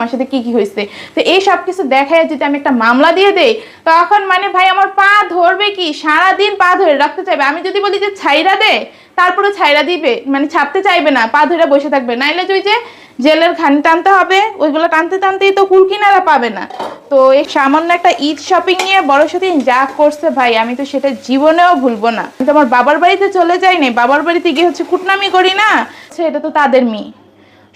আমার সাথে কি কি হয়েছে। তো এই সব কিছু দেখায় যদি আমি একটা মামলা দিয়ে দেই, তখন মানে ভাই আমার পা ধরবে কি, সারাদিন পা ধরে রাখতে চাইবে। আমি যদি বলি যে ছাইরা দে, তারপরে ছাইরা দিবে, মানে ছাড়তে চাইবে না, পা ধরে বসে থাকবে। নাইলে ওই যে জেলের ঘানি টানতে হবে, ওইগুলো টানতে টানতেই তো কুল কিনারা পাবে না। তো এই সামান্য একটা ঈদ শপিং নিয়ে বড় সাথে যা করছে ভাই, আমি তো সেটা জীবনেও ভুলবো না। কিন্তু আমার বাবার বাড়িতে চলে যাই না, বাবার বাড়িতে গিয়ে হচ্ছে কুটনামি করি না, এটা তো তাদের মেয়ে,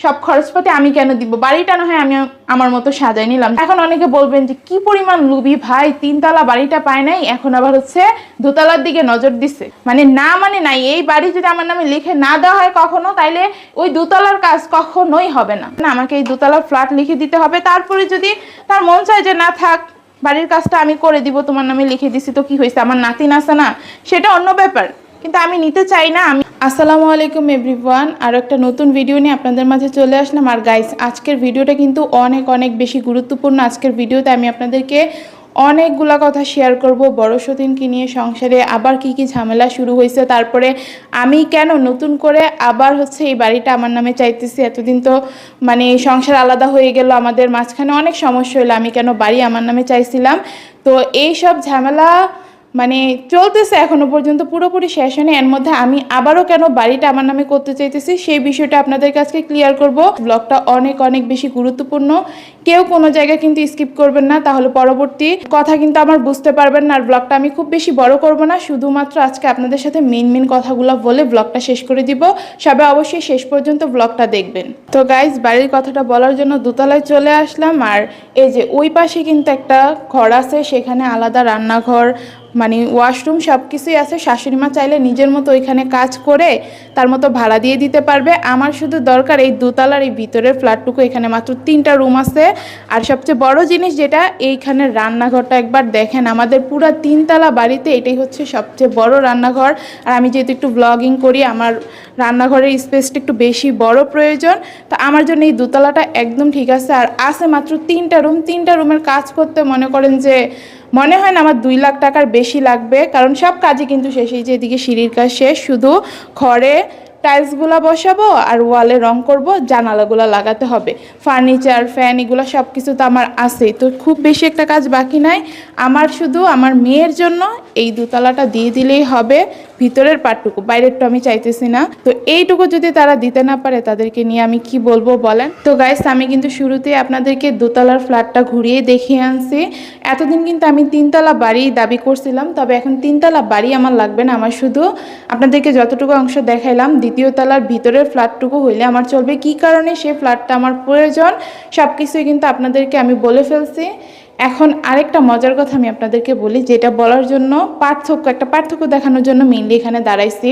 সব খরচপাতি আমি কেন দিব, বাড়িটা না হয় আমি আমার মতো সাজাই নিলাম। এখন অনেকে বলবেন যে কি পরিমাণ লুবি ভাই, 3 তলা বাড়িটা পায় নাই, এখন আবার হচ্ছে 2তলার দিকে নজর দিচ্ছে। মানে না মানে নাই, এই বাড়ি যদি আমার নামে লিখে না দেওয়া হয় কখনো, তাইলে ওই 2তলার কাজ কখনোই হবে না। আমাকে এই 2তলার ফ্ল্যাট লিখে দিতে হবে, তারপরে যদি তার মন চায় যে না থাক, বাড়ির কাজটা আমি করে দিব, তোমার নামে লিখে দিছি তো কি হয়েছে, আমার নাতিন আছে না, সেটা অন্য ব্যাপার, কিন্তু আমি নিতে চাই না। আসসালামু আলাইকুম এভরিওয়ান, আর একটা নতুন ভিডিও নিয়ে আপনাদের মাঝে চলে আসলাম। আর গাইস, আজকের ভিডিওটা কিন্তু অনেক অনেক বেশি গুরুত্বপূর্ণ। আজকের ভিডিওতে আমি আপনাদেরকে অনেকগুলা কথা শেয়ার করব, বড় সতীনকে নিয়ে সংসারে আবার কি কি ঝামেলা শুরু হয়েছে, তারপরে আমি কেন নতুন করে আবার হচ্ছে এই বাড়িটা আমার নামে চাইতেছি। এতদিন তো মানে সংসার আলাদা হয়ে গেল, আমাদের মাঝখানে অনেক সমস্যা হলো, আমি কেন বাড়ি আমার নামে চাইছিলাম। তো এই সব ঝামেলা মানে চলতেছে এখনো পর্যন্ত, পুরোপুরি শেষ হয়নি। এর মধ্যে আমি আবারও কেন বাড়িটা আমার নামে করতে চাইতেছি, সেই বিষয়টা আপনাদের কাছে ক্লিয়ার করব। ব্লগটা অনেক অনেক বেশি গুরুত্বপূর্ণ, কেউ কোনো জায়গায় কিন্তু স্কিপ করবেন না, তাহলে পরবর্তী কথা কিন্তু আমার বুঝতে পারবেন না। আর ব্লগটা আমি খুব বেশি বড় করব না, শুধুমাত্র আজকে আপনাদের সাথে মেন কথাগুলো বলে ব্লগটা শেষ করে দিব। সবাই অবশ্যই শেষ পর্যন্ত ব্লগটা দেখবেন। তো গাইজ, বাড়ির কথাটা বলার জন্য 2তলায় চলে আসলাম। আর এই যে ওই পাশে কিন্তু একটা ঘর আছে, সেখানে আলাদা রান্নাঘর, মানে ওয়াশরুম সব কিছুই আছে। শাশুড়ি মা চাইলে নিজের মতো ওইখানে কাজ করে তার মতো ভাড়া দিয়ে দিতে পারবে। আমার শুধু দরকার এই 2তলার এই ভিতরের ফ্ল্যাটটুকু, এখানে মাত্র 3টা রুম আছে। আর সবচেয়ে বড় জিনিস যেটা, এইখানে রান্নাঘরটা একবার দেখেন, আমাদের পুরো 3তলা বাড়িতে এটাই হচ্ছে সবচেয়ে বড় রান্নাঘর। আর আমি যেহেতু একটু ব্লগিং করি, আমার রান্নাঘরের স্পেসটা একটু বেশি বড় প্রয়োজন, তো আমার জন্য এই 2তলাটা একদম ঠিক আছে। আর আছে মাত্র 3টা রুম, 3টা রুমের কাজ করতে মনে করেন যে মনে হয় না আমার 2 লাখ টাকার বেশি লাগবে, কারণ সব কাজই কিন্তু শেষ। এই যে এদিকে সিঁড়ির কাজ শেষ, শুধু ঘরে টাইলসগুলো বসাবো আর ওয়ালে রং করব, জানালাগুলো লাগাতে হবে, ফার্নিচার ফ্যান এগুলো সব কিছু তো আমার আছেই। তো খুব বেশি একটা কাজ বাকি নাই আমার, শুধু আমার মেয়ের জন্য এই 2তলাটা দিয়ে দিলেই হবে। ভিতরের পার্টটুকু, বাইরেরটা আমি চাইতেছি না। তো এইটুকু যদি তারা দিতে না পারে, তাদেরকে নিয়ে আমি কি বলবো বলেন। তো গাইস, আমি কিন্তু শুরুতেই আপনাদেরকে 2তলার ফ্ল্যাটটা ঘুরিয়ে দেখিয়ে আনছি। এতদিন কিন্তু আমি 3তলা বাড়ি দাবি করছিলাম, তবে এখন 3তলা বাড়ি আমার লাগবে না। আমার শুধু আপনাদেরকে যতটুকু অংশ দেখাইলাম, 2য় তলার ভিতরের ফ্ল্যাটটুকু হইলে আমার চলবে। কি কারণে সে ফ্ল্যাটটা আমার প্রয়োজন, সব কিছুই কিন্তু আপনাদেরকে আমি বলে ফেলছি। এখন আরেকটা মজার কথা আমি আপনাদেরকে বলি, যেটা বলার জন্য একটা পার্থক্য দেখানোর জন্য মেইনলি এখানে দাঁড়াইছি।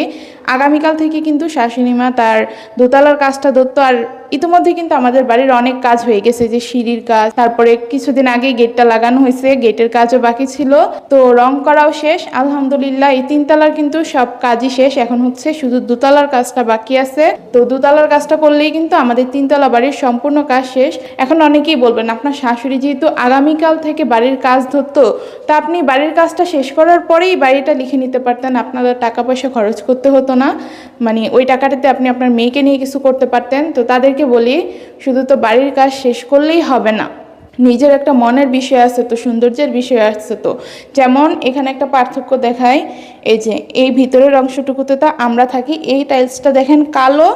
আগামীকাল থেকে কিন্তু শাশুড়ি মা তার 2তলার কাজটা ধরতো। আর ইতিমধ্যে কিন্তু আমাদের বাড়ির অনেক কাজ হয়ে গেছে, যে সিঁড়ির কাজ, তারপরে কিছুদিন আগে গেটটা লাগানো হয়েছে, গেটের কাজও বাকি ছিল, তো রং করাও শেষ আলহামদুলিল্লাহ। এই 3তলার কিন্তু সব কাজই শেষ, এখন হচ্ছে শুধু 2তলার কাজটা বাকি আছে। তো 2তলার কাজটা করলেই কিন্তু আমাদের 3তলা বাড়ির সম্পূর্ণ কাজ শেষ। এখন অনেকেই বলবেন, আপনার শাশুড়ি যেহেতু আগামীকাল থেকে বাড়ির কাজ ধরতো, তা আপনি বাড়ির কাজটা শেষ করার পরেই বাড়িটা লিখে নিতে পারতেন, আপনার টাকা পয়সা খরচ করতে হতো না, মানে ওই টাকাটাতে আপনি আপনার মেয়েকে নিয়ে কিছু করতে পারতেন। তো তাদেরকে বলি, শুধু তো বাড়ির কাজ শেষ করলেই হবে না, নিজের একটা মনের বিষয় আছে তো, সৌন্দর্যের বিষয় আছে তো। যেমন এখানে একটা পার্থক্য দেখায়, এই যে এই ভিতরের অংশটুকুতে তো আমরা থাকি, এই টাইলসটা দেখেন কালো,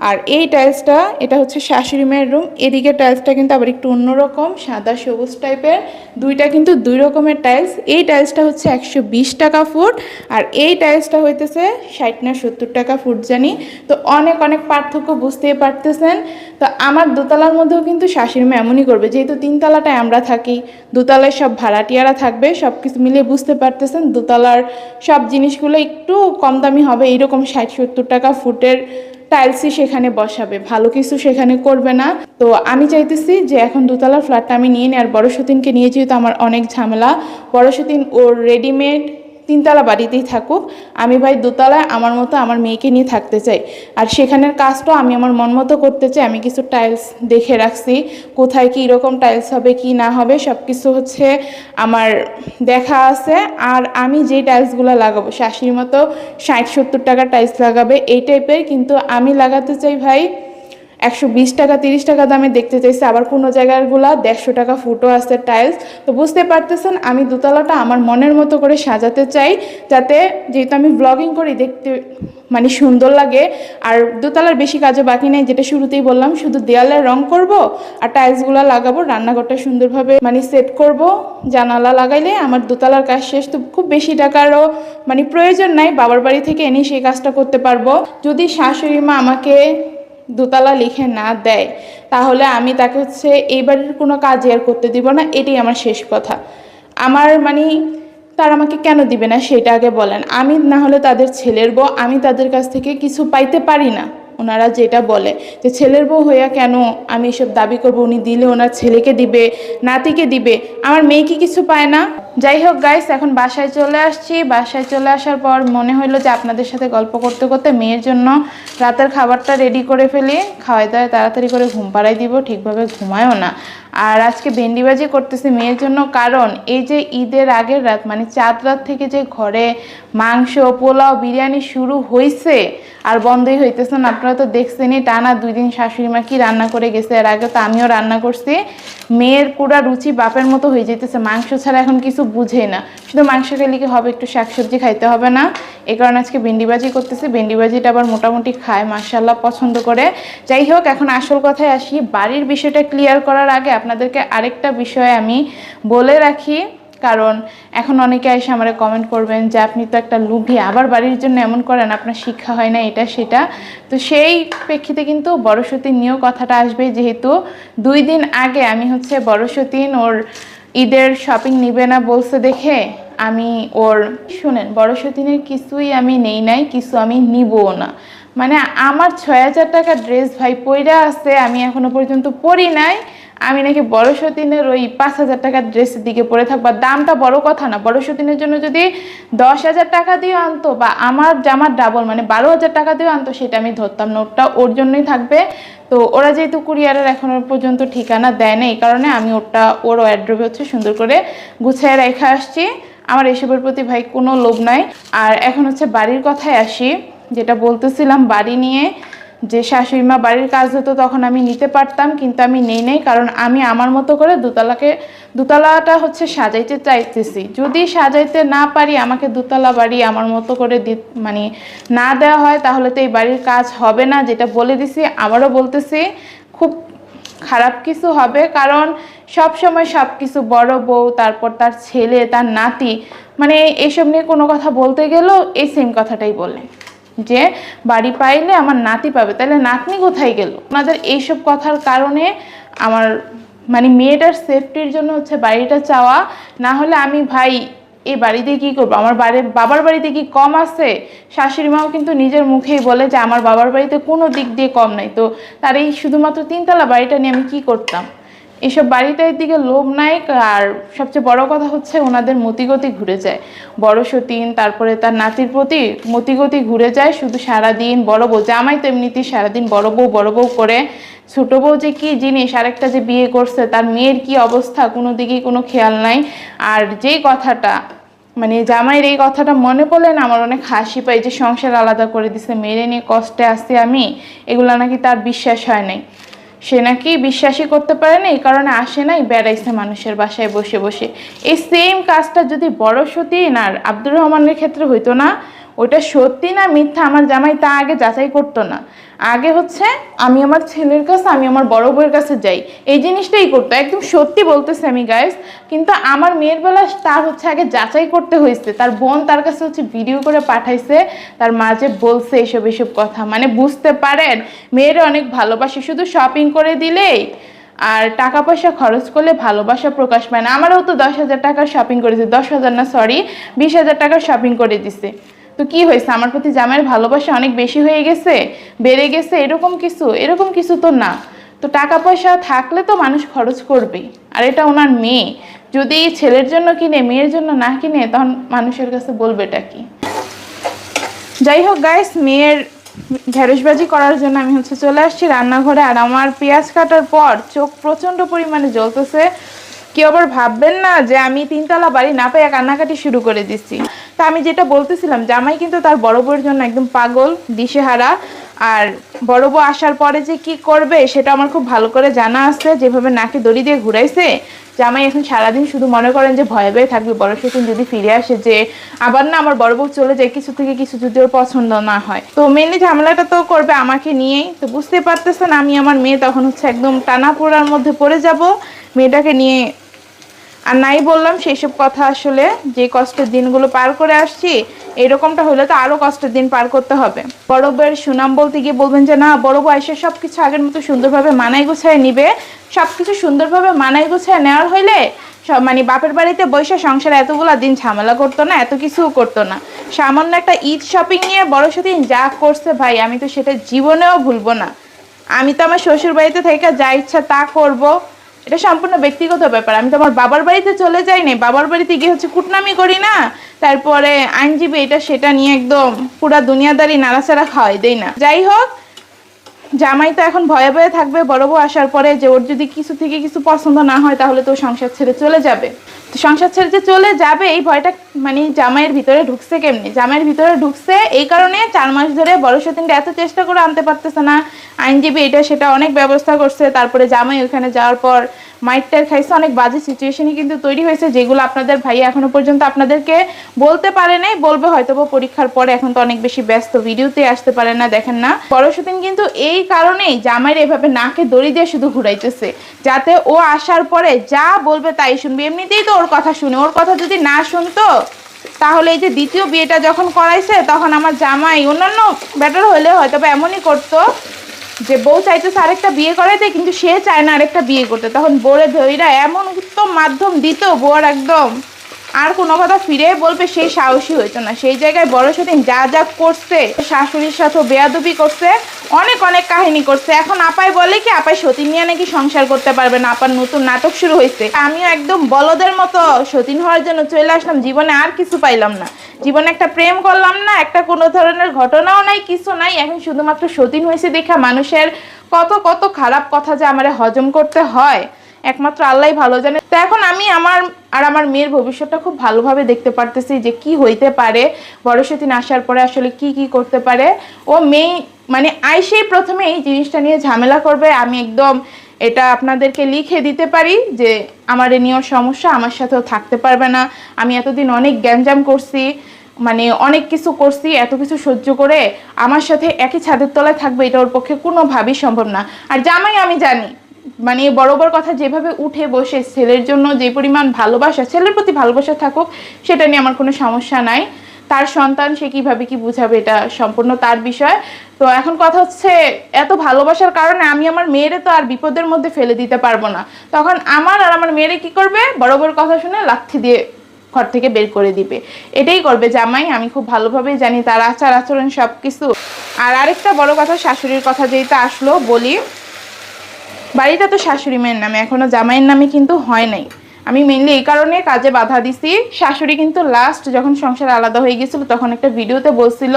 আর এই টাইলসটা এটা হচ্ছে শাশুড়ি মায়ের রুম, এদিকে টাইলসটা কিন্তু আবার একটু অন্যরকম, সাদা সবুজ টাইপের, দুইটা কিন্তু 2 রকমের টাইলস। এই টাইলসটা হচ্ছে 120 টাকা ফুট, আর এই টাইলসটা হইতেছে 60 না 70 টাকা ফুট জানি। তো অনেক অনেক পার্থক্য বুঝতেই পারতেছেন। তো আমার 2তলার মধ্যেও কিন্তু শাশুড়ি মা এমনই করবে, যেহেতু 3তলাটায় আমরা থাকি, 2তলায় সব ভাড়াটিয়ারা থাকবে, সব কিছু মিলিয়ে বুঝতে পারতেছেন 2তলার সব জিনিসগুলো একটু কম দামি হবে। এইরকম 60-70 টাকা ফুটের টাইলসই সেখানে বসাবে, ভালো কিছু সেখানে করবে না। তো আমি চাইতেছি যে এখন 2তলার ফ্ল্যাটটা আমি নিয়ে নিই। আর বড় সতীনকে নিয়ে যেহেতু আমার অনেক ঝামেলা, বড় সতীন ওর রেডিমেড 3তলা বাড়িতেই থাকুক, আমি ভাই 2তলায় আমার মতো আমার মেয়েকে নিয়ে থাকতে চাই। আর সেখানের কাজটাও আমি আমার মন মতো করতে চাই। আমি কিছু টাইলস দেখে রাখছি, কোথায় কী রকম টাইলস হবে কি না হবে সব কিছু হচ্ছে আমার দেখা আছে। আর আমি যেই টাইলসগুলো লাগাবো, শাশুড়ির মতো 60-70 টাকা টাইলস লাগাবে এই টাইপের, কিন্তু আমি লাগাতে চাই ভাই 120 টাকা 30 টাকা দামে দেখতে চাইছে, আবার কোনো জায়গাগুলা 150 টাকা ফুটও আছে টাইলস। তো বুঝতে পারতেছেন আমি দোতলাটা আমার মনের মতো করে সাজাতে চাই, যাতে যেহেতু আমি ব্লগিং করি দেখতে মানে সুন্দর লাগে। আর দোতলার বেশি কাজও বাকি নেই, যেটা শুরুতেই বললাম, শুধু দেয়ালে রং করব আর টাইলসগুলো লাগাবো, রান্নাঘরটা সুন্দরভাবে মানে সেট করব, জানালা লাগাইলে আমার দোতলার কাজ শেষ। তো খুব বেশি টাকারও মানে প্রয়োজন নাই, বাবার বাড়ি থেকে এনে সেই কাজটা করতে পারবো। যদি শাশুড়ি মা আমাকে দোতলা লিখে না দেয় তাহলে আমি তাকে হচ্ছে এই বাড়ির কোনো কাজ আর করতে দিব না, এটাই আমার শেষ কথা। আমার মানে তারা আমাকে কেন দিবে না সেটা আগে বলেন। আমি না হলে তাদের ছেলের বউ, আমি তাদের কাছ থেকে কিছু পাইতে পারি না। ওনারা যেটা বলে যে ছেলের বউ হইয়া কেন আমি এসব দাবি করবো, উনি দিলে ওনার ছেলেকে দিবে, নাতিকে দিবে, আমার মেয়ে কি কিছু পায় না? যাই হোক গাইস, এখন বাসায় চলে আসছি। বাসায় চলে আসার পর মনে হইলো যে আপনাদের সাথে গল্প করতে করতে মেয়ের জন্য রাতের খাবারটা রেডি করে ফেলি, খাওয়াই দাওয়ায় তাড়াতাড়ি করে ঘুম পাড়াই দিব, ঠিকভাবে ঘুমায়ও না। আর আজকে ভেন্ডিবাজি করতেছি মেয়ের জন্য, কারণ এই যে ঈদের আগের রাত মানে চাঁদ রাত থেকে যে ঘরে মাংস পোলাও বিরিয়ানি শুরু হয়েছে আর বন্ধই হইতেছে না। আপনারা তো দেখছেনই টানা 2 দিন শাশুড়ি মা কি রান্না করে গেছে, এর আগে তো আমিও রান্না করছি। মেয়ের পুরা রুচি বাপের মতো হয়ে যেতেছে, মাংস ছাড়া এখন কিছু বুঝেই না, শুধু মাংস খেলে কি হবে, একটু শাকসবজি খাইতে হবে না? এই কারণে আজকে ভেন্ডিবাজি করতেছি। ভেন্ডিবাজিটা আবার মোটামুটি খায়, মাশাআল্লাহ পছন্দ করে। যাই হোক, এখন আসল কথায় আসি। বাড়ির বিষয়টা ক্লিয়ার করার আগে আপনাদেরকে আরেকটা বিষয় আমি বলে রাখি, কারণ এখন অনেকে এসে আমার কমেন্ট করবেন যে আপনি তো একটা লুভি, আবার বাড়ির জন্য এমন করেন, আপনার শিক্ষা হয় না এটা সেটা। তো সেই প্রেক্ষিতে কিন্তু বড়সতিন নিয়েও কথাটা আসবে, যেহেতু 2 দিন আগে আমি হচ্ছে বড়সতিন ওর ঈদের শপিং নিবে না বলছে দেখে আমি ওর শুনেন বড়সতিনের কিছুই আমি নেই নাই, কিছু আমি নিবও না। মানে আমার 6000 টাকা ড্রেস ভাই পইরা আছে, আমি এখনো পর্যন্ত পরি নাই। আমি নাকি বড়সতিনের ওই 5000 টাকার ড্রেসের দিকে পরে থাকবো। দামটা বড় কথা না, বড়সতিনের জন্য যদি 10,000 টাকা দিয়ে আনতো বা আমার জামার ডাবল মানে 12,000 টাকা দিয়ে আনতো সেটা আমি ধরতাম না, ওটা ওর জন্যই থাকবে। তো ওরা যেহেতু কুরিয়ারের এখনো পর্যন্ত ঠিকানা দেয় না, এই কারণে আমি ওটা ওর ওয়ার্ড্রোবে হচ্ছে সুন্দর করে গুছিয়ে রেখে আসছি। আমার এসবের প্রতি ভাই কোনো লোভ নাই। আর এখন হচ্ছে বাড়ির কথায় আসি, যেটা বলতেছিলাম বাড়ি নিয়ে, যে শাশুড়ি মা বাড়ির কাজ হতো তখন আমি নিতে পারতাম, কিন্তু আমি নেই নাই, কারণ আমি আমার মতো করে দোতলাটা হচ্ছে সাজাইতে চাইতেছি। যদি সাজাইতে না পারি, আমাকে দোতলা বাড়ি আমার মতো করে মানে না দেওয়া হয়, তাহলে তো এই বাড়ির কাজ হবে না। যেটা বলে দিছি, আবারও বলতেছি, খুব খারাপ কিছু হবে। কারণ সব সময় সব কিছু বড় বউ, তারপর তার ছেলে, তার নাতি, মানে এইসব নিয়ে কোনো কথা বলতে গেলেও এই সেম কথাটাই বলে যে বাড়ি পাইলে আমার নাতি পাবে, তাহলে নাতনি কোথায় গেল? ওনাদের এইসব কথার কারণে আমার মানে মেয়েটার সেফটির জন্য হচ্ছে বাড়িটা চাওয়া। না হলে আমি ভাই এই বাড়িতে কি করবো? আমার বাবার বাড়িতে কি কম আছে? শাশুড়ি মাও কিন্তু নিজের মুখেই বলে যে আমার বাবার বাড়িতে কোনো দিক দিয়ে কম নাই। তো তার এই শুধুমাত্র 3তলা বাড়িটা নিয়ে আমি কি করতাম? এইসব বাড়িটার দিকে লোভ নাই। আর সবচেয়ে বড় কথা হচ্ছে ওনাদের মতিগতি ঘুরে যায়, বড়সতিন তারপরে তার নাতির প্রতি মতিগতি ঘুরে যায়। শুধু সারাদিন বড় বউ, জামাই তো এমনিতেই সারাদিন বড় বউ করে, ছোট বউ যে কি জিনিস, আরেকটা যে বিয়ে করছে তার মেয়ের কি অবস্থা, কোনো দিকেই কোনো খেয়াল নাই। আর যেই কথাটা মানে জামাইয়ের এই কথাটা মনে পড়লে না আমার অনেক হাসি পায়, যে সংসার আলাদা করে দিছে, মেরে নিয়ে কষ্টে আসছি আমি, এগুলো নাকি তার বিশ্বাস হয় নাই। সে নাকি বিশ্বাসই করতে পারে না, এই কারণে আসে নাই, বেড়াইছে মানুষের বাসায় বসে বসে। এই সেম কাজটা যদি বড়সতিন আর আব্দুর রহমানের ক্ষেত্রে হইতো না, ওইটা সত্যি না মিথ্যা আমার জামাই তা আগে যাচাই করতো না। আগে হচ্ছে আমি আমার ছেলের কাছে, আমি আমার বড় বউয়ের কাছে যাই, এই জিনিসটাই করতো। একদম সত্যি বলতেছে আমি গাইস। কিন্তু আমার মেয়ের বেলা তার হচ্ছে আগে যাচাই করতে হয়েছে, তার বোন তার কাছে হচ্ছে ভিডিও করে পাঠাইছে, তার মাঝে বলছে এসব কথা। মানে বুঝতে পারেন মেয়েরা অনেক ভালোবাসে, শুধু শপিং করে দিলেই আর টাকা পয়সা খরচ করলে ভালোবাসা প্রকাশ পায় না। আমারও তো 10,000 টাকার শপিং করেছে, 10,000 না সরি 20,000 টাকার শপিং করে দিছে। তো কি হয়েছে, আমার প্রতি জামাইয়ের ভালোবাসা অনেক বেশি হয়ে গেছে, বেড়ে গেছে, এরকম কিছু তো না। তো টাকা পয়সা থাকলে তো মানুষ খরচ করবেই। আর এটা ওনার মেয়ে, যদি ছেলের জন্য কিনে মেয়ের জন্য না কিনে, তখন মানুষের কাছে বলবে এটা কি? যাই হোক গাইস, মেয়ের ঢেঁড়সবাজি করার জন্য আমি হচ্ছে চলে আসছি রান্নাঘরে। আর আমার পেঁয়াজ কাটার পর চোখ প্রচন্ড পরিমাণে জ্বলতেছে। কেউ আবার ভাববেন না যে আমি 3তলা বাড়ি না পেয়ে কান্নাকাটি শুরু করে দিচ্ছি। তা আমি যেটা বলতেছিলাম, জামাই কিন্তু তার বড় বউয়ের জন্য একদম পাগল, দিশেহারা। আর বড় বউ আসার পরে যে কি করবে সেটা আমার খুব ভালো করে জানা আছে। যেভাবে নাকে দড়ি দিয়ে ঘুরাইছে, জামাই এখন সারাদিন শুধু মনে করেন যে ভয়ে ভয়ে থাকবে বড় সেদিন যদি ফিরে আসে, যে আবার না আমার বড় বউ চলে যায় কিছু থেকে কিছু যদি ওর পছন্দ না হয়। তো মেনলি ঝামেলাটা তো করবে আমাকে নিয়েই। তো বুঝতে পারতেছেন আমি আমার মেয়ে তখন হচ্ছে একদম টানা পোড়ার মধ্যে পড়ে যাব মেয়েটাকে নিয়ে। আর নাই বললাম সেই সব কথা, আসলে যে কষ্টের দিনগুলো পার করে আসছি এরকমটা হলে তো আরো কষ্টের দিন পার করতে হবে। বড় বউয়ের সুনাম বলতে গিয়ে বলবেন যে না, বড় বউ এসে সবকিছু আগের মতো সুন্দরভাবে মানাই গুছায় নিবে। সবকিছু সুন্দরভাবে মানাই গুছায় নেওয়ার হইলে মানে বাপের বাড়িতে বসে সংসারে এতগুলা দিন ঝামেলা করতো না, এত কিছু করতো না। সামান্য একটা ঈদ শপিং নিয়ে বড় সেদিন যা করছে ভাই, আমি তো সেটা জীবনেও ভুলবো না। আমি তো আমার শ্বশুর বাড়িতে থেকে যা ইচ্ছা তা করব, এটা সম্পূর্ণ ব্যক্তিগত ব্যাপার। আমি তো আমার বাবার বাড়িতে চলে যাইনি, বাবার বাড়িতে গিয়ে হচ্ছে কুটনামি করি না, তারপরে আইনজীবী এটা সেটা নিয়ে একদম পুরা দুনিয়াদারি নাড়াচাড়া খাওয়াই দেই না। যাই হোক, জামাই তো এখন ভয়ে ভয়ে থাকবে বড় বউ আসার পরে, যে ওর যদি কিছু থেকে কিছু পছন্দ না হয় তাহলে তো সংসার ছেড়ে চলে যাবে। তো সংসার ছেড়ে যে চলে যাবে এই ভয়টা মানে জামাইয়ের ভিতরে ঢুকছে কেমনি? জামাইয়ের ভিতরে ঢুকছে এই কারণে 4 মাস ধরে বড় সতীনটা এত চেষ্টা করে আনতে পারতেছে না। আইনজীবী এটা সেটা অনেক ব্যবস্থা করছে, তারপরে জামাই ওখানে যাওয়ার পর মাইটটার খাইছে, অনেক বাজে সিচুয়েশনই কিন্তু তৈরি হয়েছে, যেগুলো আপনাদের ভাই এখনো পর্যন্ত আপনাদেরকে বলতে পারে নাই, বলবে হয়তো পরীক্ষার পরে, এখন তো অনেক বেশি ব্যস্ত, ভিডিওতে আসতে পারে না, দেখেন না। বড় সতীন কিন্তু এই কারণেই জামাইয়ের এভাবে নাকে দড়ি দিয়ে শুধু ঘুরাইতেছে, যাতে ও আসার পরে যা বলবে তাই শুনবে। এমনিতেই তো ওর কথা শুনে, ওর কথা যদি না শুনতো তাহলে এই যে দ্বিতীয় বিয়েটা যখন করাইছে তখন আমার জামাই অন্যান্য বেটার হলে হয়তো এমনই করতো যে বউ চাইতেছে আরেকটা বিয়ে করাইতে, কিন্তু সে চায় না আরেকটা বিয়ে করতে, তখন বোরে ধৈরা এমন উত্তম মাধ্যম দিত বোর একদম আর কোনো কথা ফিরে বলবে সেই সাহসী হইতো না। সেই জায়গায় বড় সতীন যা যা করছে, শাশুড়ির সাথে বেয়াদবি করছে, অনেক অনেক কাহিনী করছে। এখন আপাই বলে কি আপাই সতীন নিয়ে নাকি সংসার করতে পারবে না, আপার নতুন নাটক শুরু হয়েছে। আমিও একদম বলদের মতো সতীন হওয়ার জন্য চলে আসলাম, জীবনে আর কিছু পাইলাম না, জীবনে একটা প্রেম করলাম না, একটা কোনো ধরনের ঘটনাও নাই, কিছু নাই। এখন শুধুমাত্র সতীন হয়েছে দেখা মানুষের কত কত খারাপ কথা যে আমারে হজম করতে হয় একমাত্র আল্লাহই ভালো জানে। তো এখন আমি আমার মেয়ের ভবিষ্যৎটা খুব ভালোভাবে দেখতে পারতেছি যে কি হইতে পারে, বড় সতীন আসার পরে আসলে কি কি করতে পারে। ও মেয়ে মানে আইসেই প্রথমে এই জিনিসটা নিয়ে ঝামেলা করবে, আমি একদম এটা আপনাদেরকে লিখে দিতে পারি যে আমার এ নিয়েও সমস্যা, আমার সাথেও থাকতে পারবে না। আমি এতদিন অনেক গ্যাঞ্জাম করছি, মানে অনেক কিছু করছি, এত কিছু সহ্য করে আমার সাথে একই ছাদের তলায় থাকবে এটা ওর পক্ষে কোনোভাবেই সম্ভব না। আর জামাই আমি জানি মানে বড় বড় কথা যেভাবে উঠে বসে, ছেলের জন্য যে পরিমাণ ভালোবাসা, ছেলের প্রতি ভালোবাসা থাকুক সেটা নিয়ে আমার কোনো সমস্যা নাই, তার সন্তান সে কিভাবে কি বুঝাবে এটা সম্পূর্ণ তার বিষয়। তো এখন কথা হচ্ছে এত ভালোবাসার কারণে আমি আমার মেয়েরে তো আর বিপদের মধ্যে ফেলে দিতে পারবো না, তখন আমার আর আমার মেয়েরে কি করবে, বড় বড় কথা শুনে লাথি দিয়ে ঘর থেকে বের করে দিবে, এটাই করবে জামাই। আমি খুব ভালোভাবেই জানি তার আচার আচরণ সব কিছু। আর আরেকটা বড় কথা, শাশুড়ির কথা যেটা আসলো বলি, বাড়িটা তো শাশুড়ি মেয়ের নামে, এখনো জামাইয়ের নামে কিন্তু হয় নাই। আমি মেনলি এই কারণে কাজে বাধা দিছি। শাশুড়ি কিন্তু লাস্ট যখন সংসার আলাদা হয়ে গেছিল তখন একটা ভিডিওতে বলছিল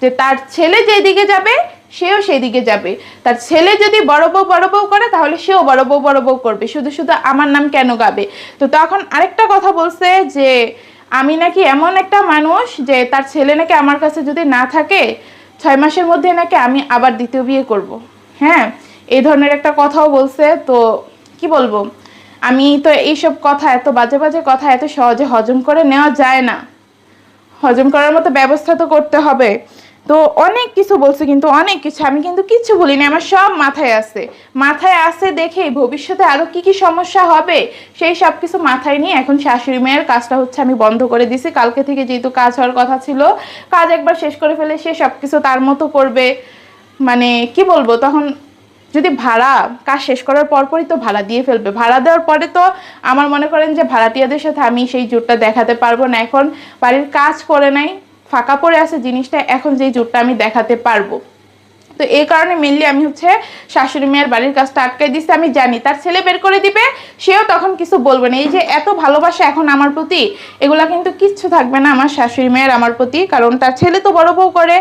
যে তার ছেলে যেদিকে যাবে সেও সেই দিকে যাবে, তার ছেলে যদি বড় বউ করে তাহলে সেও বড় বউ করবে, শুধু শুধু আমার নাম কেন গাবে। তো তখন আরেকটা কথা বলছে যে আমি নাকি এমন একটা মানুষ যে তার ছেলে নাকি আমার কাছে যদি না থাকে 6 মাসের মধ্যে নাকি আমি আবার দ্বিতীয় বিয়ে করব। হ্যাঁ, এই ধরনের একটা কথাও বলছে। তো কি বলবো, আমি তো এইসব কথা, এত বাজে বাজে কথা এত সহজে হজম করে নেওয়া যায় না, হজম করার মতো ব্যবস্থা তো করতে হবে। তো অনেক কিছু বলছে, কিন্তু অনেক কিছু আমি কিন্তু কিচ্ছু বলিনি, আমার সব মাথায় আছে দেখেই ভবিষ্যতে আরো কি কি সমস্যা হবে সেই সব কিছু মাথায় নিয়ে এখন শাশুড়ি মেয়ের কাজটা হচ্ছে আমি বন্ধ করে দিছি। কালকে থেকে যেহেতু কাজ হওয়ার কথা ছিল, কাজ একবার শেষ করে ফেলে সে সব কিছু তার মতো করবে। মানে কি বলবো, তখন যদি ভাড়া কাজ শেষ করার পরপরই তো ভাড়া দিয়ে ফেলবে, ভাড়া দেওয়ার পরে তো আমার মনে করেন যে ভাড়াটিয়াদের সাথে আমি সেই জোরটা দেখাতে পারবো না। এখন বাড়ির কাজ করে নাই, ফাঁকা পড়ে আছে জিনিসটা, এখন যেই জোরটা আমি দেখাতে পারবো। তো এই কারণে মেনলি আমি হচ্ছে শাশুড়ি মেয়ের বাড়ির কাজটা আটকাই দিচ্ছি। আমি জানি তার ছেলে বের করে দিবে, সেও তখন কিছু বলবে না। এই যে এত ভালোবাসা এখন আমার প্রতি, এগুলা কিন্তু কিচ্ছু থাকবে না আমার শাশুড়ি মেয়ের আমার প্রতি, কারণ তার ছেলে তো বড় বউ করে,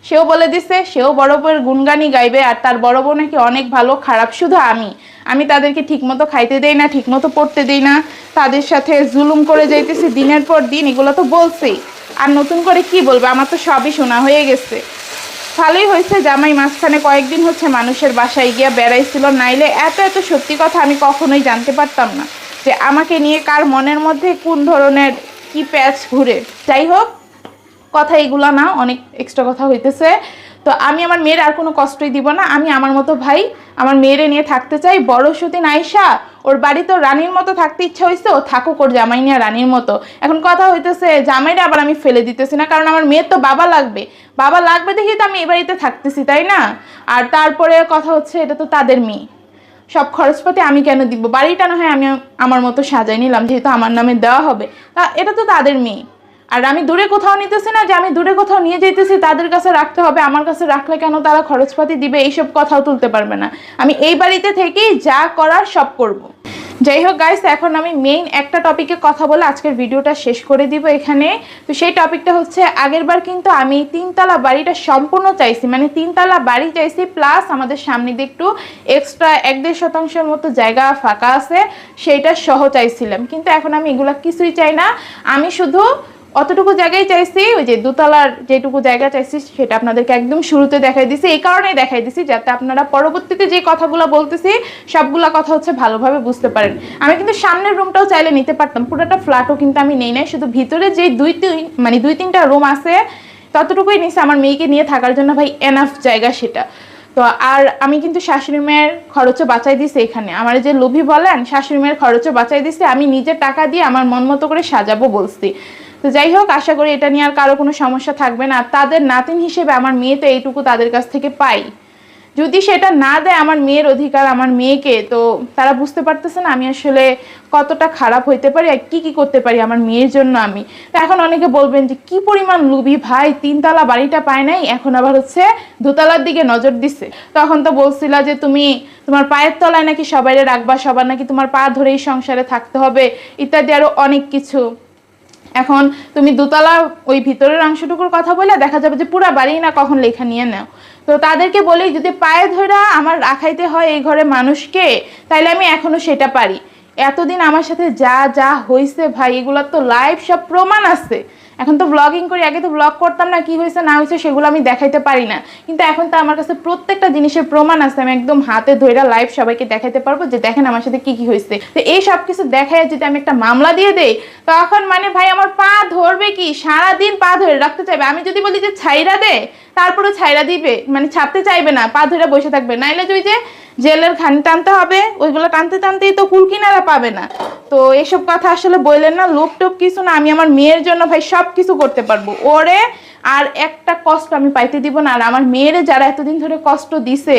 সেও বলে দিছে সেও বড় বউয়ের গুণগানই গাইবে। আর তার বড় বউ নাকি অনেক ভালো, খারাপ শুধু আমি তাদেরকে ঠিকমতো খাইতে দেই না, ঠিকমতো পড়তে দেই না, তাদের সাথে জুলুম করে যাইতেছি দিনের পর দিন, এগুলো তো বলছেই। আর নতুন করে কি বলবো, আমার তো সবই শোনা হয়ে গেছে। ভালোই হয়েছে জামাই মাঝখানে কয়েকদিন হচ্ছে মানুষের বাসায় গিয়া বেড়াইছিল, নাইলে এত এত সত্যি কথা আমি কখনোই জানতে পারতাম না যে আমাকে নিয়ে কার মনের মধ্যে কোন ধরনের কি প্যাচ ঘুরে। যাই হোক, কথা এগুলো না, অনেক এক্সট্রা কথা হইতেছে। তো আমি আমার মেয়ের আর কোনো কষ্টই দিব না। আমি আমার মতো ভাই আমার মেয়েরে নিয়ে থাকতে চাই। বড় সতীন আয়সা ওর বাড়িতে রানীর মতো থাকতে ইচ্ছা হয়েছে, ও থাকুক ওর জামাই নিয়ে রানীর মতো। এখন কথা হইতেছে জামাইটা আবার আমি ফেলে দিতেছি না, কারণ আমার মেয়ের তো বাবা লাগবে। বাবা লাগবে দেখি তো আমি এই বাড়িতে থাকতেছি, তাই না? আর তারপরে কথা হচ্ছে এটা তো তাদের মেয়ে, সব খরচপাতি আমি কেন দিব? বাড়িটা না হয় আমি আমার মতো সাজাই নিলাম, যেহেতু আমার নামে দেওয়া হবে, তা এটা তো তাদের মেয়ে। আর আমি দূরে কোথাও নিতেছি না যে আমি দূরে কোথাও নিয়ে যেতেছি তাদের কাছে রাখতে হবে, আমার কাছে রাখলে কেন তারা খরচপাতি দিবে, এইসব কথাও তুলতে পারবে না। আমি এই বাড়িতে থেকেই যা করার সব করব। যাই হোক গাইস, এখন আমি মেইন একটা টপিকে কথা বলে আজকের ভিডিওটা শেষ করে দিব এখানে। তো সেই টপিকটা হচ্ছে, আগের বার কিন্তু আমি 3 তলা বাড়িটা সম্পূর্ণ চাইছি, মানে 3 তলা বাড়ি চাইছি, প্লাস আমাদের সামনে দিয়ে একটু এক্সট্রা 1-1.5 শতাংশের মতো জায়গা ফাঁকা আছে, সেইটা সহ চাইছিলাম। কিন্তু এখন আমি এগুলা কিছুই চাই না, আমি শুধু অতটুকু জায়গায় চাইছি, ওই যে 2 তলার যেটুকু জায়গা চাইছি সেটা আপনাদেরকে একদম শুরুতে দেখাই দিছি। এই কারণেই দেখাই দিছি যাতে আপনারা পরবর্তীতে যে কথাগুলো বলতেছি সবগুলা কথা হচ্ছে ভালোভাবে বুঝতে পারেন। আমি কিন্তু সামনের রুমটাও চাইলে নিতে পারতাম, পুরোটা ফ্ল্যাটও কিন্তু আমি নেই নাই, শুধু ভিতরে যে 2-3টা রুম আছে ততটুকুই নিছি আমার মেয়েকে নিয়ে থাকার জন্য ভাই, এনাফ জায়গা সেটা। তো আর আমি কিন্তু শাশুড়ি মায়ের খরচও বাঁচাই দিছি এখানে, আমার যে লোভী বলেন, শাশুড়ি মায়ের খরচও বাঁচাই দিছি, আমি নিজের টাকা দিয়ে আমার মন মতো করে সাজাবো বলছি। তো যাই হোক, আশা করি এটা নিয়ে আর কারো কোনো সমস্যা থাকবে না। আর তাদের নাতিন হিসেবে আমার মেয়ে তো এইটুকু তাদের কাছ থেকে পাই, যদি সেটা না দেয় আমার মেয়ের অধিকার আমার মেয়েকে, তো তারা বুঝতে পারতেছে না আমি আসলে কতটা খারাপ হইতে পারি আর কি কি করতে পারি আমার মেয়ের জন্য আমি। তো এখন অনেকে বলবেন যে কি পরিমাণ লুবি ভাই, 3 তলা বাড়িটা পায় নাই, এখন আবার হচ্ছে 2 তলার দিকে নজর দিচ্ছে। তখন তো বলছিলা যে তুমি তোমার পায়ের তলায় নাকি সবাই রাখবা, সবার নাকি তোমার পা ধরেই সংসারে থাকতে হবে, ইত্যাদি আরো অনেক কিছু। এখন তুমি 2 তলা ওই ভিতরের অংশটুকুর কথা বলে দেখা যাবে যে পুরা বাড়ি না কখন লেখা নিয়ে নাও। তো তাদেরকে বলি যদি পায়ে ধরা আমার রাখাইতে হয় এই ঘরে মানুষকে, তাইলে আমি এখনো সেটা পারি। এতদিন আমার সাথে যা যা হয়েছে ভাই, এগুলোর তো লাইভ সব প্রমাণ আছে। এখন তো ব্লগিং করি, আগে তো ব্লগ করতাম না, কি হয়েছে না হয়েছে সেগুলো আমি দেখাইতে পারি না, কিন্তু এখন তো আমার কাছে প্রত্যেকটা জিনিসের প্রমাণ আছে, আমি একদম হাতে ধরে লাইভ সবাইকে দেখাইতে পারবো যে দেখেন আমার সাথে কি কি হয়েছে। তো এই সব কিছু দেখাই যদি আমি একটা মামলা দিয়ে দেই, তখন মানে ভাই আমার পা ধরবে কি, সারাদিন পা ধরে রাখতে চাইবে। আমি যদি বলি যে ছাইরা দে, তারপরে ছাইরা দিবে, মানে ছাড়তে চাইবে না, পা ধরে বসে থাকবে, নাইলে তুই যে জেলের ঘানি টানতে হবে, ওইগুলো টানতে টানতেই তো কুল কিনারা পাবে না। তো এইসব কথা আসলে বললেন না, লোক টোক কিছু না, আমি আমার মেয়ের জন্য ভাই সব কিছু করতে পারবো, ওরে আর একটা কষ্ট আমি পাইতে দিব না। আর আমার মেয়েরে যারা এতদিন ধরে কষ্ট দিছে,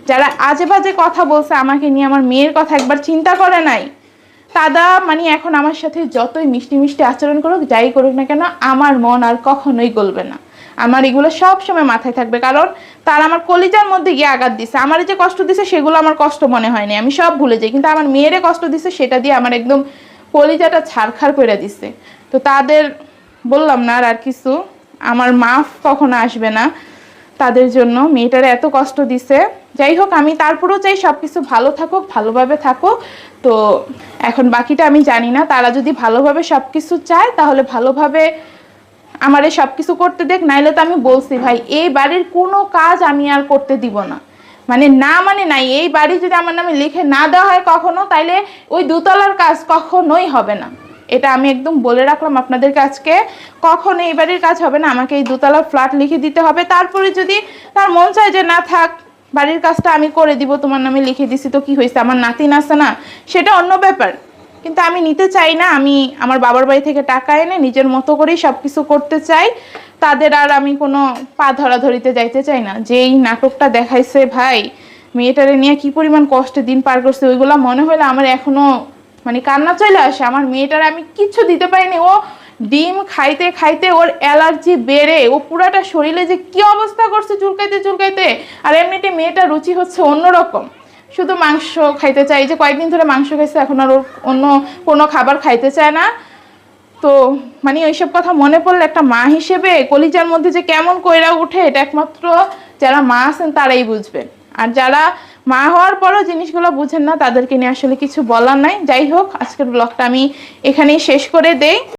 যারা আজে বাজে কথা বলছে আমাকে নিয়ে, আমার মেয়ের কথা একবার চিন্তা করে নাই, তারা মানে এখন আমার সাথে যতই মিষ্টি মিষ্টি আচরণ করুক, যাই করুক না কেন, আমার মন আর কখনোই গলবে না। আমার এগুলো সব সময় মাথায় থাকবে, কারণ তারা আমার কলিজার মধ্যে গিয়ে আঘাত দিছে। আমার যে কষ্ট দিছে সেগুলো আমার কষ্ট মনে হয়নি, আমি সব ভুলে যাই, কিন্তু আমার মেয়েরে কষ্ট দিছে সেটা দিয়ে আমার একদম কলিজাটা ছাড়খাড় করে দিছে। তো তাদের বললাম না আর কিছু, আমার মাফ কখনো আসবে না তাদের জন্য, মেয়েটারে এত কষ্ট দিছে। যাই হোক, আমি তারপরেও চাই সব কিছু ভালো থাকুক, ভালোভাবে থাকুক। তো এখন বাকিটা আমি জানি না, তারা যদি ভালোভাবে সব কিছু চায় তাহলে ভালোভাবে আমারে সব কিছু করতে দেখ, নাইলে তো আমি বলছি ভাই এই বাড়ির কোনো কাজ আমি আর করতে দিব না, মানে না মানে নাই। এই বাড়ি যদি আমার নামে লিখে না দেওয়া হয় কখনো, তাইলে ওই 2 তলার কাজ কখনোই হবে না। এটা আমি একদম বলে রাখলাম আপনাদের কাছকে, কখনো এই বাড়ির কাজ হবে না, আমাকে এই 2 তলার ফ্ল্যাট লিখে দিতে হবে। তারপরে যদি তার মন চায় যে না থাক, বাড়ির কাজটা আমি করে দিব, তোমার নামে লিখে দিছি তো কি হয়েছে, আমার নাতিন আছে না, সেটা অন্য ব্যাপার। কিন্তু আমি নিতে চাই না, আমি আমার বাবার বাড়ি থেকে টাকা এনে নিজের মতো করেই সব কিছু করতে চাই, তাদের আর আমি কোনো পা ধরাধরিতে যাইতে চাই না। যেই নাটকটা দেখাইছে ভাই, মেয়েটারে নিয়ে কি পরিমাণ কষ্টে দিন পার করছে, ওইগুলা মনে হলে আমার এখনো মানে কান্না চলে আসে। আমার মেয়েটারে আমি কিচ্ছু দিতে পারিনি, ও ডিম খাইতে খাইতে ওর অ্যালার্জি বেড়ে ও পুরাটা শরীরে যে কি অবস্থা করছে চুলকাইতে চুলকাইতে। আর এমনিতে মেয়েটার রুচি হচ্ছে অন্যরকম, শুধু মাংস খাইতে চাই, যে কয়েকদিন ধরে মাংস খাইছে, এখন আর ওর অন্য কোনো খাবার খাইতে চায় না। তো মানে ওইসব কথা মনে পড়লে একটা মা হিসেবে কলিজার মধ্যে যে কেমন কইরা উঠে, এটা একমাত্র যারা মা আছেন তারাই বুঝবেন। আর যারা মা হওয়ার পরও জিনিসগুলো বুঝেন না, তাদেরকে নিয়ে আসলে কিছু বলার নাই। যাই হোক, আজকের ব্লগটা আমি এখানেই শেষ করে দেই।